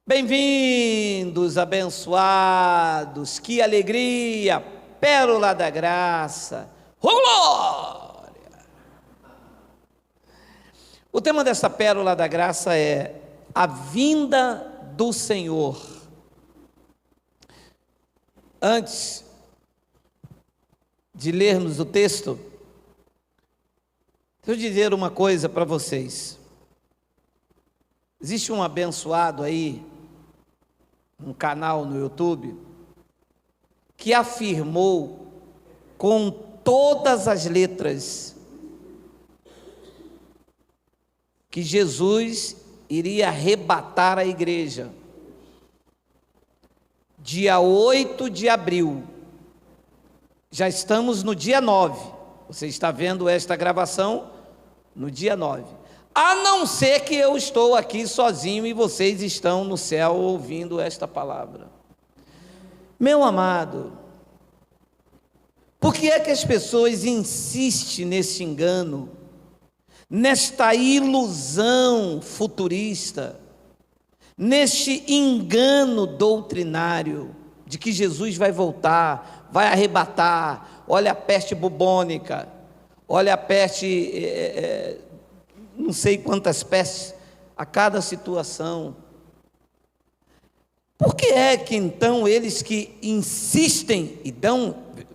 Bem-vindos, abençoados, que alegria, pérola da graça, glória! O tema dessa pérola da graça é a vinda do Senhor. Antes de lermos o texto, deixa eu dizer uma coisa para vocês. Existe um abençoado aí, um canal no YouTube, que afirmou com todas as letras que Jesus iria arrebatar a igreja dia 8 de abril. Já estamos no dia 9. Você está vendo esta gravação no dia 9. A não ser que eu estou aqui sozinho e vocês estão no céu ouvindo esta palavra. Meu amado, por que é que as pessoas insistem nesse engano, nesta ilusão futurista, neste engano doutrinário de que Jesus vai voltar, vai arrebatar? Olha a peste bubônica, olha a peste... não sei quantas pestes a cada situação. Por que é que então eles que insistem e dão,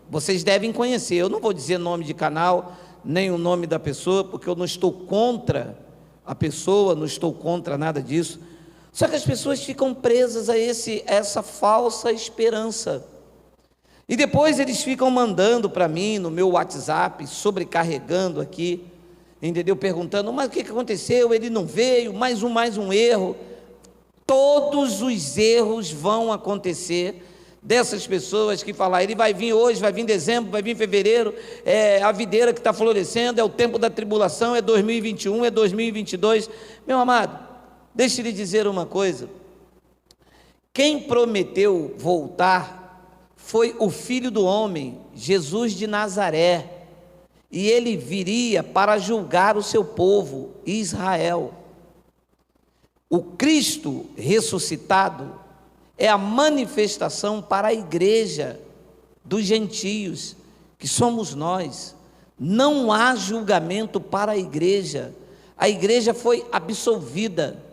vocês devem conhecer, eu não vou dizer nome de canal, nem o nome da pessoa, porque eu não estou contra a pessoa, não estou contra nada disso, só que as pessoas ficam presas a essa falsa esperança, e depois eles ficam mandando para mim, no meu WhatsApp, sobrecarregando aqui, entendeu? Perguntando, mas o que aconteceu? Ele não veio, mais um erro. Todos os erros vão acontecer dessas pessoas que falam, ele vai vir hoje, vai vir em dezembro, vai vir em fevereiro, é a videira que está florescendo, é o tempo da tribulação, é 2021, é 2022. Meu amado, deixe eu lhe dizer uma coisa, quem prometeu voltar foi o Filho do Homem, Jesus de Nazaré, e ele viria para julgar o seu povo, Israel. O Cristo ressuscitado é a manifestação para a igreja dos gentios, que somos nós. Não há julgamento para a igreja foi absolvida.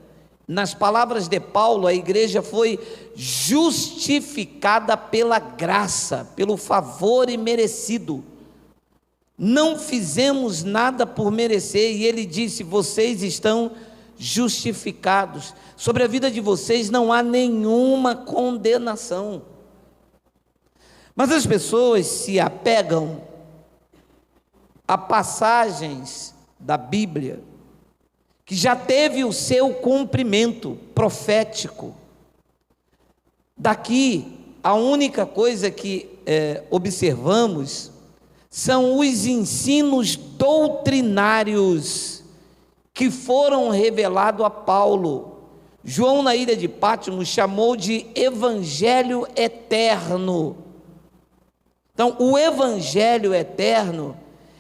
Nas palavras de Paulo, a igreja foi justificada pela graça, pelo favor imerecido. Não fizemos nada por merecer, e ele disse, vocês estão justificados, sobre a vida de vocês não há nenhuma condenação. Mas as pessoas se apegam a passagens da Bíblia, que já teve o seu cumprimento profético. Daqui, a única coisa que observamos são os ensinos doutrinários que foram revelados a Paulo. João, na ilha de Patmos, chamou de evangelho eterno. Então, o evangelho eterno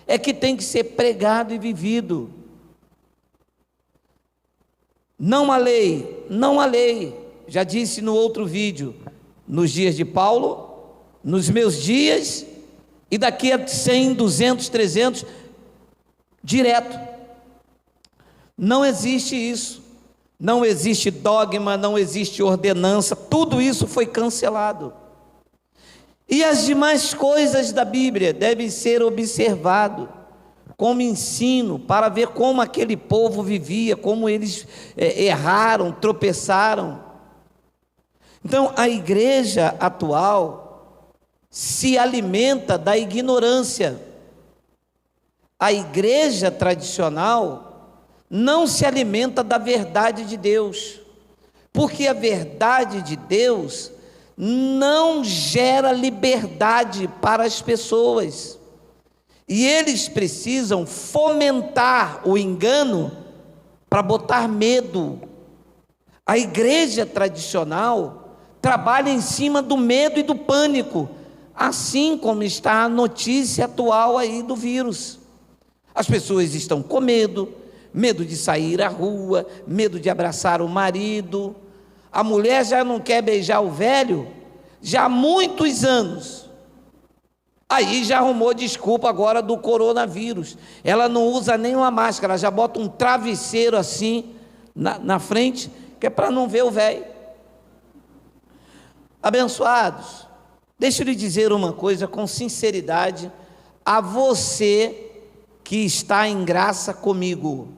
é que tem que ser pregado e vivido. Não há lei, não há lei. Já disse no outro vídeo, nos dias de Paulo, nos meus dias, e daqui a 100, 200, 300, direto. Não existe isso, não existe dogma, não existe ordenança, tudo isso foi cancelado. E as demais coisas da Bíblia devem ser observadas como ensino, para ver como aquele povo vivia, como eles erraram, tropeçaram. Então, a igreja atual se alimenta da ignorância. A igreja tradicional não se alimenta da verdade de Deus, porque a verdade de Deus não gera liberdade para as pessoas, e eles precisam fomentar o engano para botar medo. A igreja tradicional trabalha em cima do medo e do pânico, assim como está a notícia atual aí do vírus. As pessoas estão com medo de sair à rua, medo de abraçar o marido. A mulher já não quer beijar o velho já há muitos anos. Aí já arrumou desculpa agora do coronavírus. Ela não usa nenhuma máscara, já bota um travesseiro assim na frente, que é para não ver o velho. Abençoados, deixa eu lhe dizer uma coisa com sinceridade a você que está em graça comigo.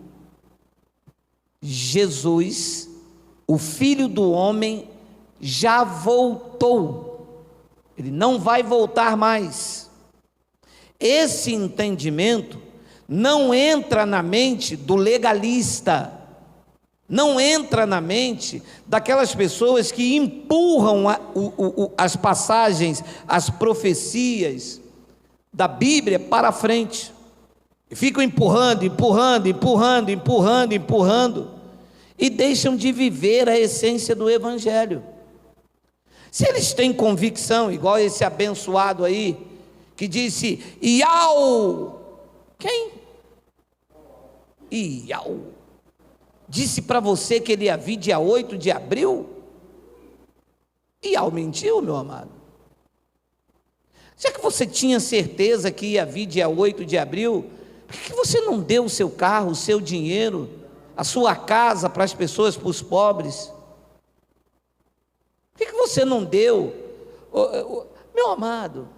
Jesus, o Filho do Homem, já voltou. Ele não vai voltar mais. Esse entendimento não entra na mente do legalista, não entra na mente daquelas pessoas que empurram as passagens, as profecias da Bíblia para frente, e ficam empurrando, e deixam de viver a essência do Evangelho. Se eles têm convicção, igual esse abençoado aí, que disse, Iau, quem? Iau, disse para você que ele ia vir dia 8 de abril? Iau mentiu, meu amado? Já que você tinha certeza que ia vir dia 8 de abril, por que você não deu o seu carro, o seu dinheiro, a sua casa para as pessoas, para os pobres? Por que você não deu? Meu amado,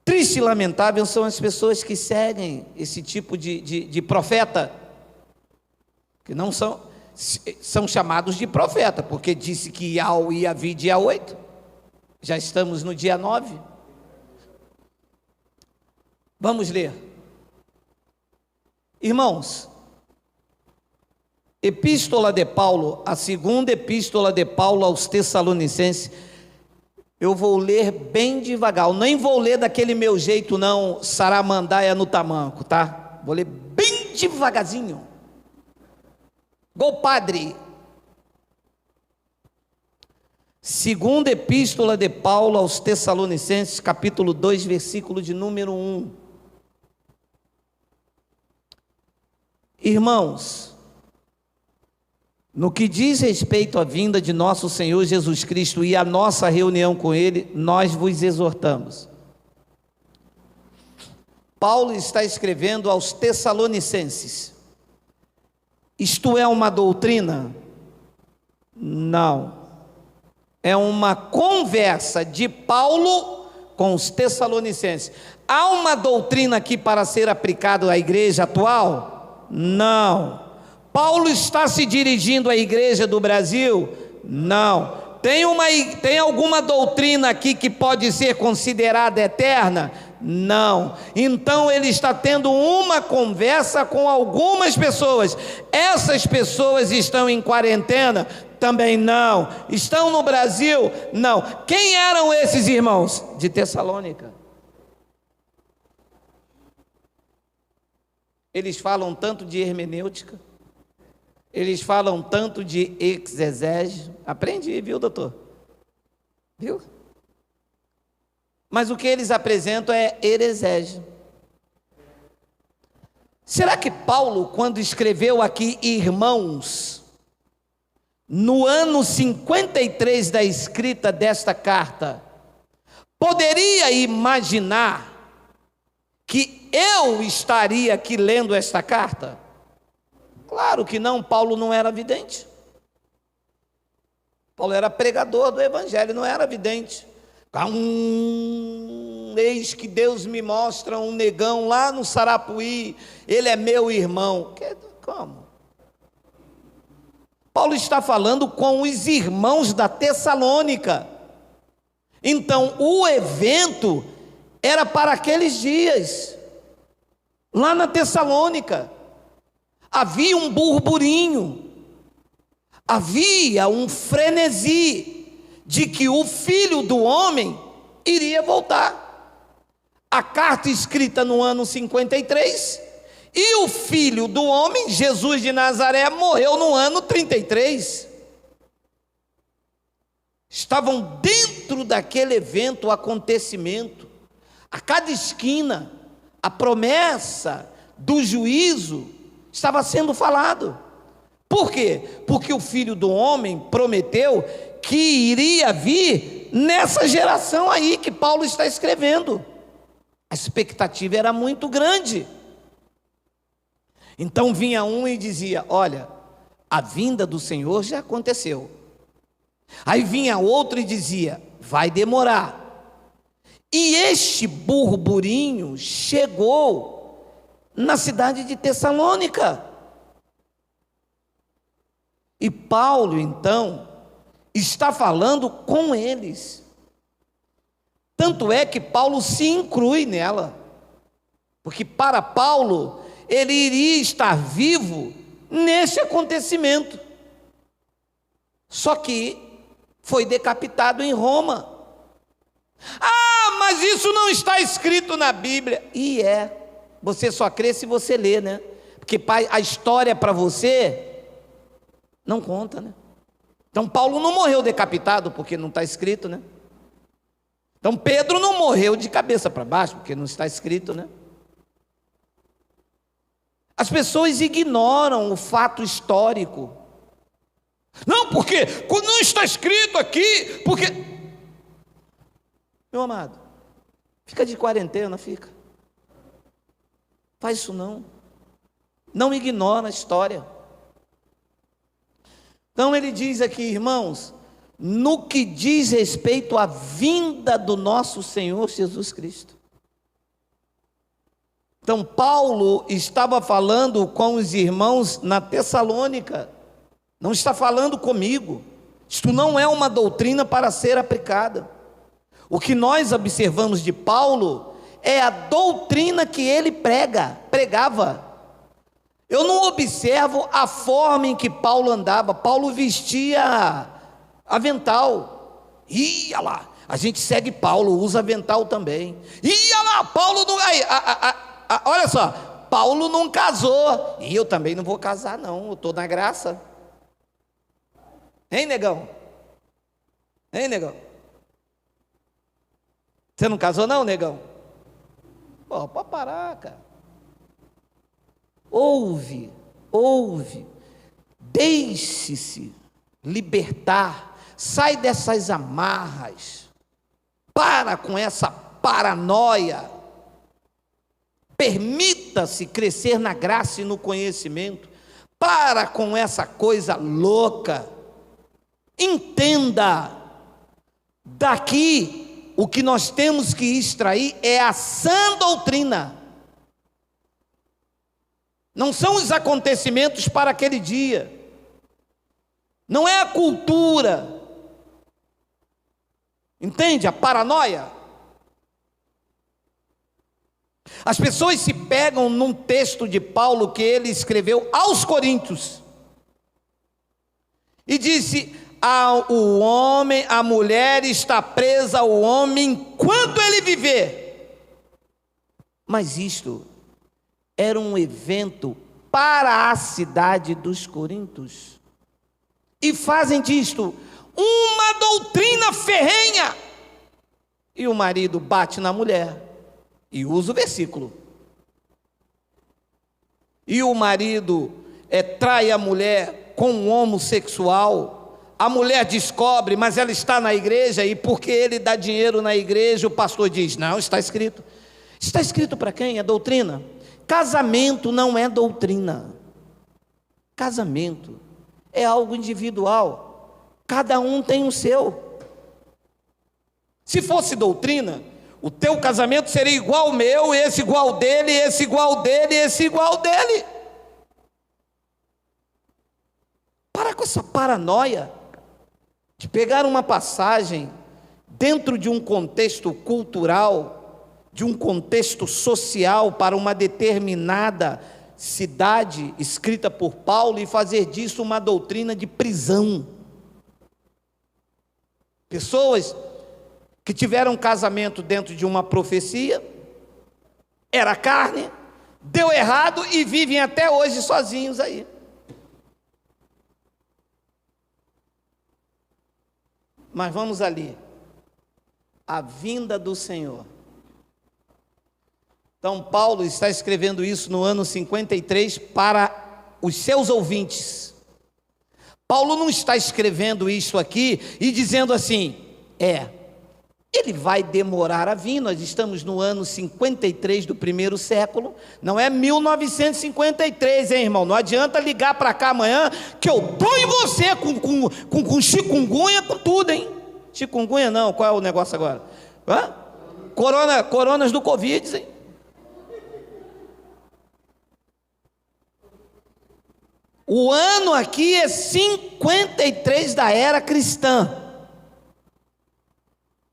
triste e lamentável são as pessoas que seguem esse tipo de profeta, que não são chamados de profeta, porque disse que ia vir dia 8, já estamos no dia 9. Vamos ler. Irmãos, Epístola de Paulo, a segunda epístola de Paulo aos Tessalonicenses, eu vou ler bem devagar, eu nem vou ler daquele meu jeito não, saramandaia no tamanco, tá? Vou ler bem devagarzinho, igual padre. Segunda epístola de Paulo aos Tessalonicenses, capítulo 2, versículo de número 1. Irmãos, no que diz respeito à vinda de nosso Senhor Jesus Cristo e à nossa reunião com Ele, nós vos exortamos. Paulo está escrevendo aos Tessalonicenses. Isto é uma doutrina? Não. É uma conversa de Paulo com os Tessalonicenses. Há uma doutrina aqui para ser aplicada à igreja atual? Não. Paulo está se dirigindo à igreja do Brasil? Não. Tem alguma doutrina aqui que pode ser considerada eterna? Não. Então ele está tendo uma conversa com algumas pessoas. Essas pessoas estão em quarentena? Também não. Estão no Brasil? Não. Quem eram esses irmãos? De Tessalônica. Eles falam tanto de hermenêutica, eles falam tanto de exegese. Aprendi, viu, doutor? Viu? Mas o que eles apresentam é heresias. Será que Paulo, quando escreveu aqui irmãos, no ano 53 da escrita desta carta, poderia imaginar que eu estaria aqui lendo esta carta? Claro que não, Paulo não era vidente. Paulo era pregador do evangelho, não era vidente. Eis que Deus me mostra um negão lá no Sarapuí, ele é meu irmão. Como? Paulo está falando com os irmãos da Tessalônica. Então o evento era para aqueles dias. Lá na Tessalônica havia um burburinho, havia um frenesi de que o Filho do Homem iria voltar. A carta escrita no ano 53, e o Filho do Homem, Jesus de Nazaré, morreu no ano 33. Estavam dentro daquele evento, o acontecimento, a cada esquina, a promessa do juízo estava sendo falado. Por quê? Porque o Filho do Homem prometeu que iria vir nessa geração aí que Paulo está escrevendo. A expectativa era muito grande. Então vinha um e dizia: olha, a vinda do Senhor já aconteceu. Aí vinha outro e dizia: vai demorar. E este burburinho chegou na cidade de Tessalônica. E Paulo, então, está falando com eles. Tanto é que Paulo se inclui nela. Porque para Paulo, ele iria estar vivo nesse acontecimento. Só que foi decapitado em Roma. Ah, mas isso não está escrito na Bíblia. E você só crê se você lê, né? Porque a história para você não conta, né? Então Paulo não morreu decapitado porque não está escrito, né? Então Pedro não morreu de cabeça para baixo porque não está escrito, né? As pessoas ignoram o fato histórico. Não, porque não está escrito aqui, porque... Meu amado, fica de quarentena, fica. Faz isso não. Não ignora a história. Então ele diz aqui, irmãos, no que diz respeito à vinda do nosso Senhor Jesus Cristo. Então Paulo estava falando com os irmãos na Tessalônica, não está falando comigo. Isto não é uma doutrina para ser aplicada. O que nós observamos de Paulo é a doutrina que ele pregava. Eu não observo a forma em que Paulo andava. Paulo vestia avental. Ia lá, a gente segue Paulo, usa avental também. Ia lá, Paulo não... olha só, Paulo não casou. E eu também não vou casar não, eu estou na graça. Hein, negão? Hein, negão? Você não casou não, negão? Pô, pode parar, cara. Ouve, deixe-se libertar, sai dessas amarras, para com essa paranoia, permita-se crescer na graça e no conhecimento, para com essa coisa louca, entenda, daqui o que nós temos que extrair é a sã doutrina. Não são os acontecimentos para aquele dia. Não é a cultura. Entende? A paranoia. As pessoas se pegam num texto de Paulo que ele escreveu aos Coríntios. E disse: o homem, a mulher está presa ao homem enquanto ele viver. Mas isto era um evento para a cidade dos Coríntios. E fazem disto uma doutrina ferrenha. E o marido bate na mulher. E usa o versículo. E o marido trai a mulher com um homossexual. A mulher descobre, mas ela está na igreja. E porque ele dá dinheiro na igreja, o pastor diz: não, está escrito. Está escrito para quem? É doutrina. Casamento não é doutrina. Casamento é algo individual. Cada um tem o seu. Se fosse doutrina, o teu casamento seria igual ao meu, esse igual dele, esse igual dele, esse igual dele. Para com essa paranoia de pegar uma passagem dentro de um contexto cultural, de um contexto social para uma determinada cidade, escrita por Paulo, e fazer disso uma doutrina de prisão. Pessoas que tiveram um casamento dentro de uma profecia, era carne, deu errado e vivem até hoje sozinhos aí. Mas vamos ali, a vinda do Senhor. Então Paulo está escrevendo isso no ano 53 para os seus ouvintes. Paulo não está escrevendo isso aqui e dizendo assim, ele vai demorar a vir. Nós estamos no ano 53 do primeiro século, não é 1953, hein, irmão? Não adianta ligar para cá amanhã que eu dou em você com chikungunya, com tudo, hein? Chikungunya não, qual é o negócio agora? Coronas do Covid, hein? O ano aqui é 53 da era cristã.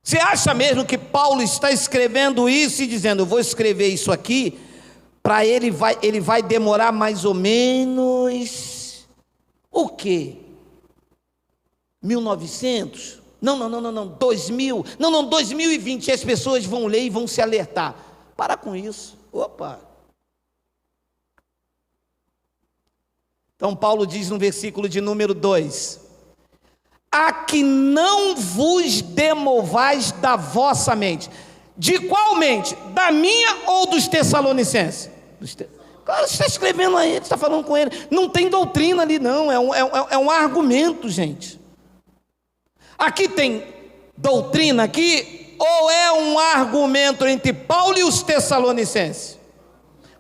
Você acha mesmo que Paulo está escrevendo isso e dizendo, eu vou escrever isso aqui, para ele vai demorar mais ou menos, o quê? 1900? Não, 2000, não, 2020, as pessoas vão ler e vão se alertar. Para com isso, opa. Então Paulo diz no versículo de número 2, a que não vos demovais da vossa mente. De qual mente? Da minha ou dos Tessalonicenses? Claro, você está escrevendo a ele, está falando com ele, não tem doutrina ali não, é um argumento, gente. Aqui tem doutrina aqui, ou é um argumento entre Paulo e os Tessalonicenses?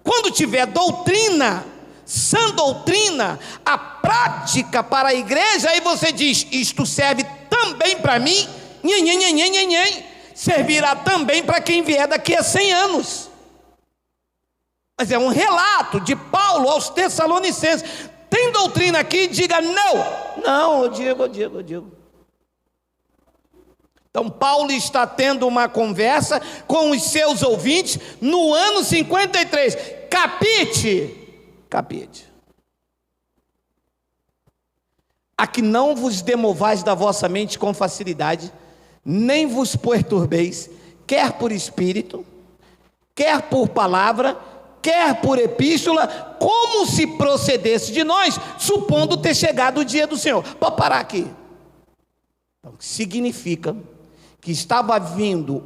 Quando tiver doutrina, sã doutrina, a prática para a igreja, aí você diz, isto serve também para mim, servirá também para quem vier daqui a 100 anos. Mas é um relato de Paulo aos Tessalonicenses. Tem doutrina aqui? Diga não, eu digo. Então Paulo está tendo uma conversa com os seus ouvintes no ano 53, capite, a que não vos demovais da vossa mente com facilidade, nem vos perturbeis, quer por espírito, quer por palavra, quer por epístola, como se procedesse de nós, supondo ter chegado o dia do Senhor. Pode parar aqui. Então, significa que estava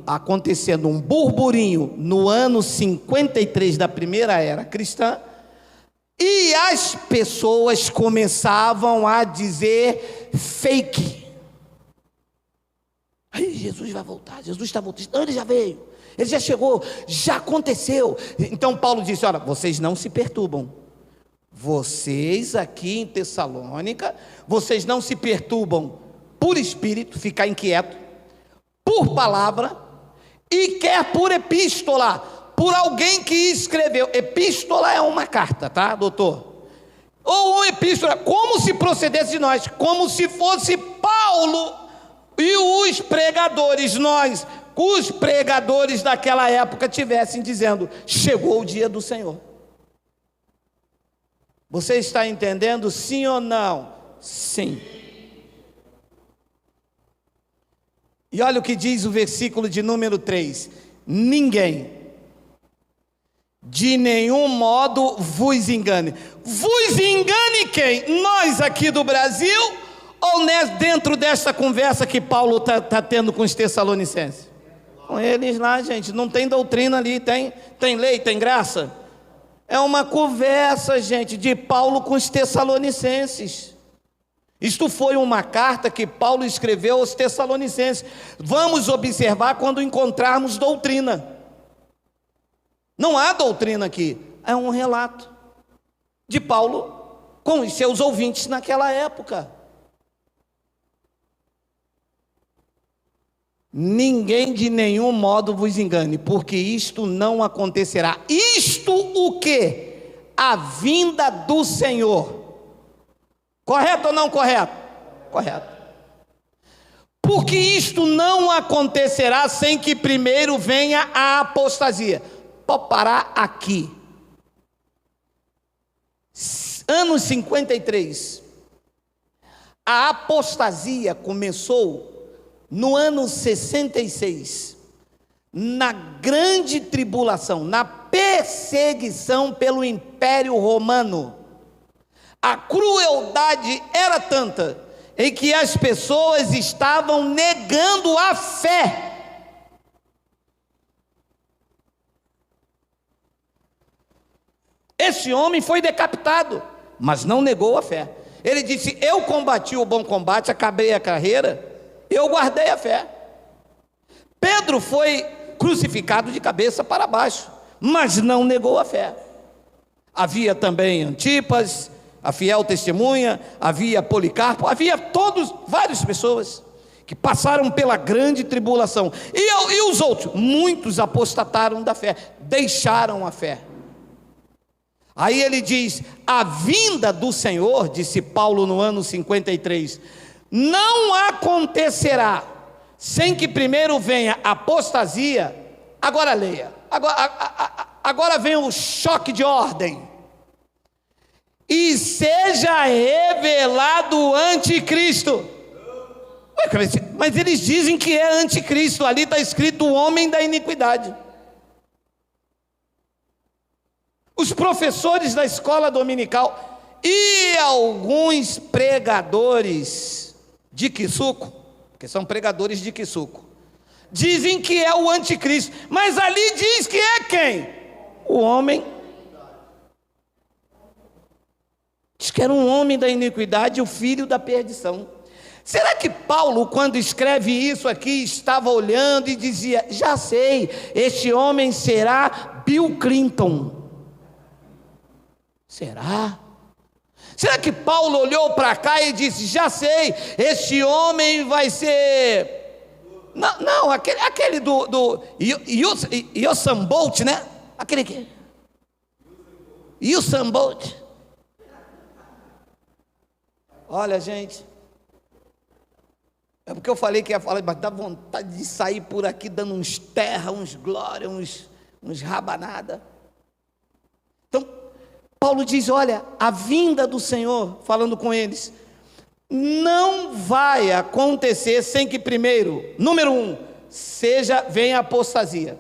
acontecendo um burburinho no ano 53 da primeira era cristã, e as pessoas começavam a dizer fake. Aí Jesus vai voltar, Jesus está voltando, não, ele já veio, ele já chegou, já aconteceu. Então Paulo disse, olha, vocês não se perturbam, vocês aqui em Tessalônica, vocês não se perturbam por espírito, ficar inquieto, por palavra, e quer por epístola, por alguém que escreveu. Epístola é uma carta, tá, doutor? Ou uma epístola, como se procedesse de nós, como se fosse Paulo e os pregadores, os pregadores daquela época tivessem dizendo, chegou o dia do Senhor. Você está entendendo, sim ou não? Sim. E olha o que diz o versículo de número 3, ninguém de nenhum modo vos engane. Vos engane quem? Nós aqui do Brasil, ou dentro dessa conversa que Paulo está tendo com os Tessalonicenses? Com eles lá, gente, não tem doutrina ali, tem lei, tem graça. É uma conversa, gente, de Paulo com os Tessalonicenses. Isto foi uma carta que Paulo escreveu aos Tessalonicenses. Vamos observar quando encontrarmos doutrina. Não há doutrina aqui, é um relato de Paulo com os seus ouvintes naquela época. Ninguém de nenhum modo vos engane, porque isto não acontecerá. Isto o quê? A vinda do Senhor. Correto ou não correto? Correto. Porque isto não acontecerá sem que primeiro venha a apostasia. Pode parar aqui. Ano 53. A apostasia começou no ano 66, na grande tribulação, na perseguição pelo Império Romano. A crueldade era tanta em que as pessoas estavam negando a fé. Esse homem foi decapitado, mas não negou a fé. Ele disse: eu combati o bom combate, acabei a carreira, eu guardei a fé. Pedro foi crucificado de cabeça para baixo, mas não negou a fé. Havia também Antipas, a fiel testemunha, havia Policarpo, havia várias pessoas que passaram pela grande tribulação. E os outros? Muitos apostataram da fé, deixaram a fé. Aí ele diz: a vinda do Senhor, disse Paulo no ano 53, não acontecerá sem que primeiro venha apostasia. Agora leia, agora vem o choque de ordem. E seja revelado o anticristo. Mas eles dizem que é anticristo, ali está escrito o homem da iniquidade. Os professores da escola dominical e alguns pregadores de Quissuco, porque são pregadores de Quissuco, dizem que é o anticristo, mas ali diz que é quem? O homem. Diz que era um homem da iniquidade, o filho da perdição. Será que Paulo, quando escreve isso aqui, estava olhando e dizia: já sei, este homem será Bill Clinton? Será? Será que Paulo olhou para cá e disse: já sei, este homem vai ser... Não, aquele do Usain Bolt, né? Aquele que... Usain Bolt. Olha, gente, é porque eu falei que ia falar, mas dá vontade de sair por aqui dando uns terra, uns glória, uns rabanada. Então, Paulo diz: olha, a vinda do Senhor, falando com eles, não vai acontecer sem que primeiro, número 1, venha a apostasia,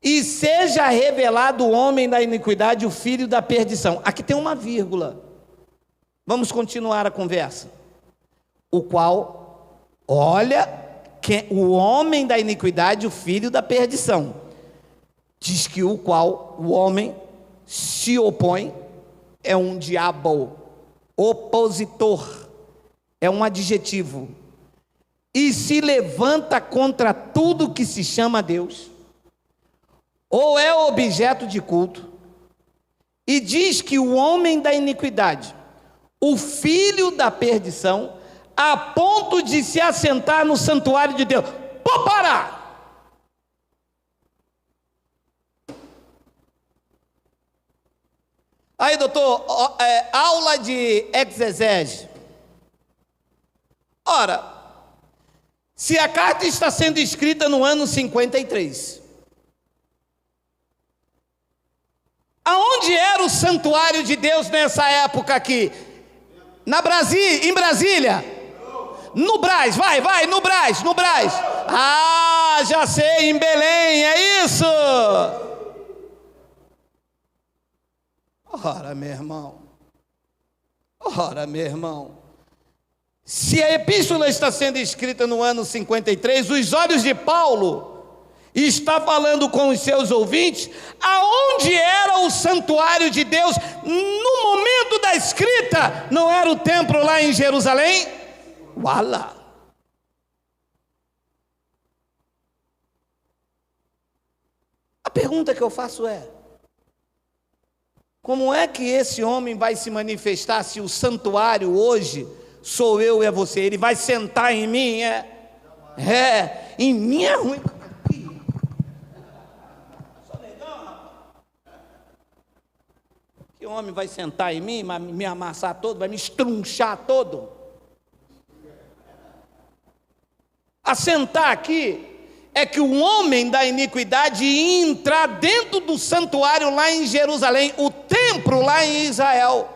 e seja revelado o homem da iniquidade, o filho da perdição. Aqui tem uma vírgula. Vamos continuar a conversa. O qual, olha, que o homem da iniquidade, o filho da perdição, diz que o qual o homem se opõe, é um diabo, opositor, é um adjetivo, e se levanta contra tudo que se chama Deus, ou é objeto de culto, e diz que o homem da iniquidade, o filho da perdição, a ponto de se assentar no santuário de Deus. Pô, parar! Aí, doutor, aula de exegese. Ora, se a carta está sendo escrita no ano 53, aonde era o santuário de Deus nessa época aqui? Em Brasília? No Brás, vai, no Brás. Ah, já sei, em Belém, é isso? Ora, meu irmão. Se a epístola está sendo escrita no ano 53, os olhos de Paulo está falando com os seus ouvintes, aonde era o santuário de Deus no momento da escrita? Não era o templo lá em Jerusalém? Uala! A pergunta que eu faço é: como é que esse homem vai se manifestar se o santuário hoje sou eu e é você? Ele vai sentar em mim? Em mim é ruim. Que homem vai sentar em mim, me amassar todo, vai me estrunchar todo? Assentar aqui é que o homem da iniquidade ia entrar dentro do santuário lá em Jerusalém, o templo lá em Israel.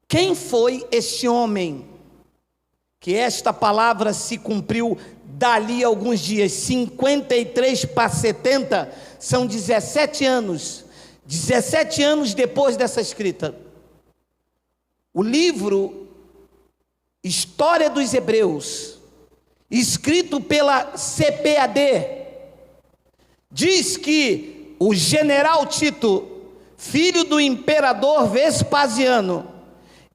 Quem foi este homem? Que esta palavra se cumpriu dali a alguns dias, 53 para 70, são 17 anos. 17 anos depois dessa escrita. O livro História dos Hebreus, escrito pela CPAD, diz que o general Tito filho do imperador Vespasiano,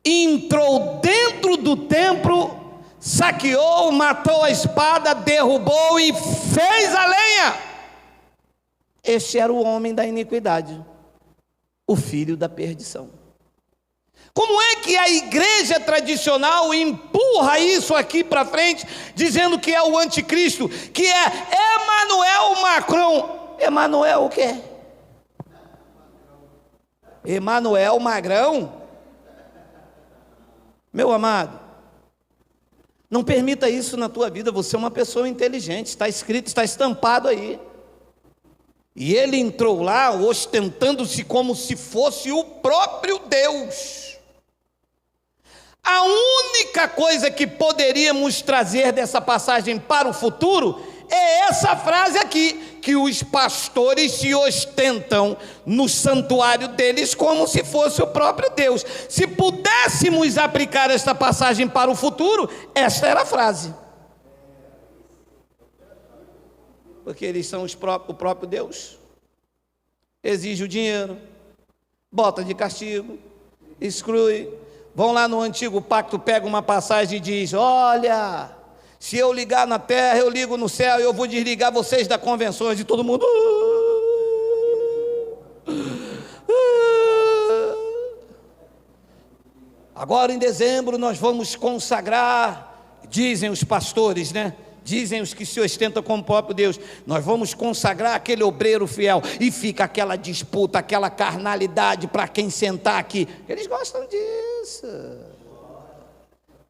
entrou dentro do templo, saqueou, matou a espada, derrubou e fez a lenha. Este era o homem da iniquidade, o filho da perdição. Como é que a igreja tradicional empurra isso aqui para frente, dizendo que é o anticristo, que é Emmanuel Macron? Emmanuel o quê? Emmanuel Magrão? Meu amado, não permita isso na tua vida. Você é uma pessoa inteligente, está escrito, está estampado aí. E ele entrou lá ostentando-se como se fosse o próprio Deus. A única coisa que poderíamos trazer dessa passagem para o futuro é essa frase aqui, que os pastores se ostentam no santuário deles como se fosse o próprio Deus. Se pudéssemos aplicar esta passagem para o futuro, esta era a frase. Porque eles são o próprio Deus. Exige o dinheiro, bota de castigo, exclui. Vão lá no antigo pacto, pega uma passagem e diz: olha, se eu ligar na terra, eu ligo no céu, eu vou desligar vocês da convenções. E todo mundo... Agora em dezembro nós vamos consagrar, dizem os pastores, né? Dizem os que se ostentam como próprio Deus, nós vamos consagrar aquele obreiro fiel. E fica aquela disputa, aquela carnalidade para quem sentar aqui. Eles gostam disso.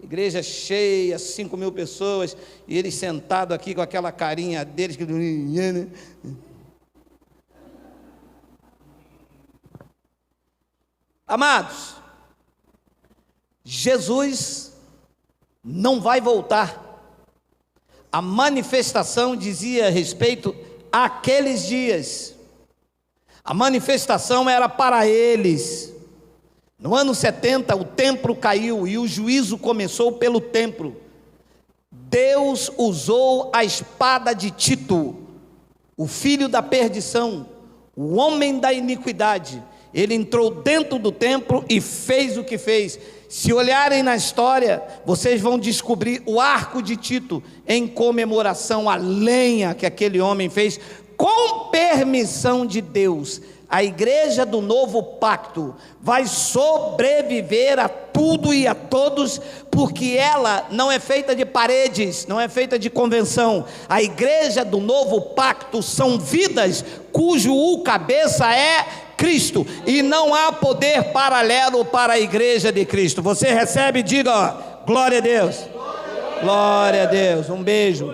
Igreja cheia, 5.000 pessoas, e eles sentados aqui com aquela carinha deles. Amados, Jesus não vai voltar. A manifestação dizia respeito àqueles dias. A manifestação era para eles. No ano 70, o templo caiu e o juízo começou pelo templo. Deus usou a espada de Tito, o filho da perdição, o homem da iniquidade. Ele entrou dentro do templo e fez o que fez. Se olharem na história, vocês vão descobrir o arco de Tito em comemoração à lenha que aquele homem fez, com permissão de Deus. A igreja do novo pacto vai sobreviver a tudo e a todos, porque ela não é feita de paredes, não é feita de convenção. A igreja do novo pacto são vidas cujo cabeça é Cristo, e não há poder paralelo para a igreja de Cristo. Você recebe? Diga glória a Deus. Glória a Deus. Um beijo.